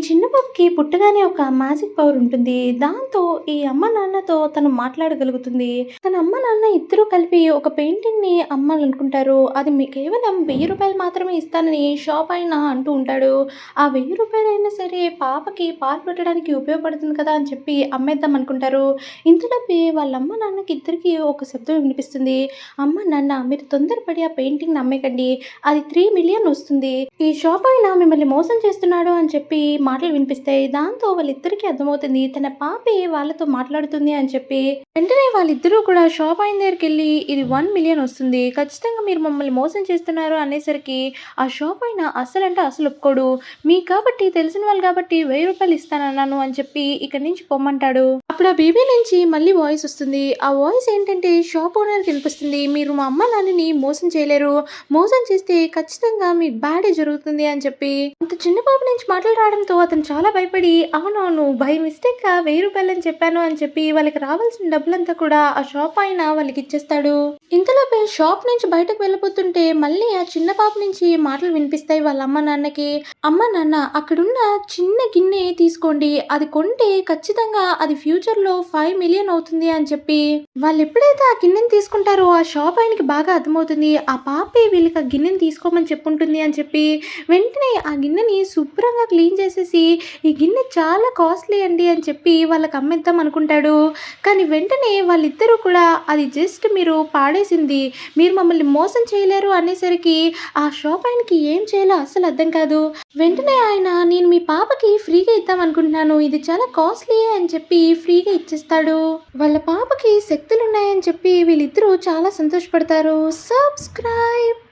చిన్న పాపకి పుట్టగానే ఒక మ్యాజిక్ పవర్ ఉంటుంది. దాంతో ఈ అమ్మ, నాన్నతో తను మాట్లాడగలుగుతుంది. తన అమ్మ, నాన్న ఇద్దరూ కలిపి ఒక పెయింటింగ్‌ని అమ్మాలనుకుంటారు. అది కేవలం రూ. 1000 మాత్రమే ఇస్తానని షాప్ ఆయన అంటూ ఉంటాడు. ఆ రూ. 1000 అయినా సరే పాపకి పాలు పెట్టడానికి ఉపయోగపడుతుంది కదా అని చెప్పి అమ్మేద్దాం అనుకుంటారు. ఇంతలోపే వాళ్ళ అమ్మ, నాన్నకి ఇద్దరికీ ఒక శబ్దం వినిపిస్తుంది. అమ్మ, నాన్న మీరు తొందరపడి ఆ పెయింటింగ్‌ని అమ్మేయకండి. అది 3,000,000 వస్తుంది. ఈ షాప్ ఆయన మిమ్మల్ని మోసం చేస్తున్నాడు అని చెప్పి మాటలు వినిపిస్తాయి. దాంతో వాళ్ళిద్దరికీ అర్థమవుతుంది తన పాపే వాళ్ళతో మాట్లాడుతుంది అని చెప్పి. వెంటనే వాళ్ళిద్దరూ కూడా షాప్ ఆయన దగ్గరికెళ్ళి ఇది 1,000,000 వస్తుంది. ఖచ్చితంగా మీరు మమ్మల్ని మోసం చేస్తున్నారు అనేసరికి ఆ షాప్ ఆయన అస్సలంటే అస్సలు ఒప్పుకోడు. మీకు కాబట్టి తెలిసిన వాళ్ళు కాబట్టి రూ. 1000 ఇస్తానన్నాను అని చెప్పి ఇక్కడి నుంచి పొమ్మంటాడు. అప్పుడు ఆ బేబీ నుంచి మళ్ళీ వాయిస్ వస్తుంది. ఆ వాయిస్ ఏంటంటే షాప్ ఓనర్‌కి వినిపిస్తుంది. మీరు మా అమ్మ నాన్నని మోసం చేయలేరు. మోసం చేస్తే ఖచ్చితంగా మీకు బ్యాడే జరుగుతుంది అని చెప్పి. అంత చిన్న పాప నుంచి మాటలు రావడంతో అతను చాలా భయపడి అవునవును బై మిస్టేక్‌గా రూ. 1000 అని చెప్పాను అని చెప్పి వాళ్ళకి రావాల్సిన డబ్బులంతా కూడా ఆ షాప్ ఆయన వాళ్ళకి ఇచ్చేస్తాడు. ఇంతలోపే షాప్ నుంచి బయటకు వెళ్ళిపోతుంటే మళ్ళీ ఆ చిన్న పాప నుంచి మాటలు వినిపిస్తాయి వాళ్ళ అమ్మ నాన్నకి. అమ్మ నాన్న అక్కడున్న చిన్న గిన్నె తీసుకోండి. అది కొంటే ఖచ్చితంగా అది ఫ్యూచర్‌లో 5,000,000 అవుతుంది అని చెప్పి. వాళ్ళు ఎప్పుడైతే ఆ గిన్నెని తీసుకుంటారో ఆ షాప్ ఆయనకి బాగా అర్థమవుతుంది. ఆ పాపే వీళ్ళకి ఆ గిన్నెని తీసుకోమని చెప్పుంటుంది అని చెప్పి. వెంటనే ఆ గిన్నెని శుభ్రంగా క్లీన్ చేసేసి ఈ గిన్నె చాలా కాస్ట్లీ అండి అని చెప్పి వాళ్ళకి అమ్మేద్దాం అనుకుంటాడు. కానీ వెంటనే వాళ్ళిద్దరూ కూడా అది జస్ట్ మీరు పాడేసింది, మీరు మమ్మల్ని మోసం చేయలేరు అనేసరికి ఆ షాప్ ఆయనకి ఏం చేయాలో అస్సలు అర్థం కాదు. వెంటనే ఆయన నేను మీ పాపకి ఫ్రీగా ఇద్దాం అనుకుంటున్నాను, ఇది చాలా కాస్ట్లీ అని చెప్పి ఫ్రీగా ఇచ్చేస్తాడు. వాళ్ళ పాపకి శక్తులు ఉన్నాయని చెప్పి వీళ్ళిద్దరూ చాలా సంతోషపడతారు. సబ్స్క్రైబ్.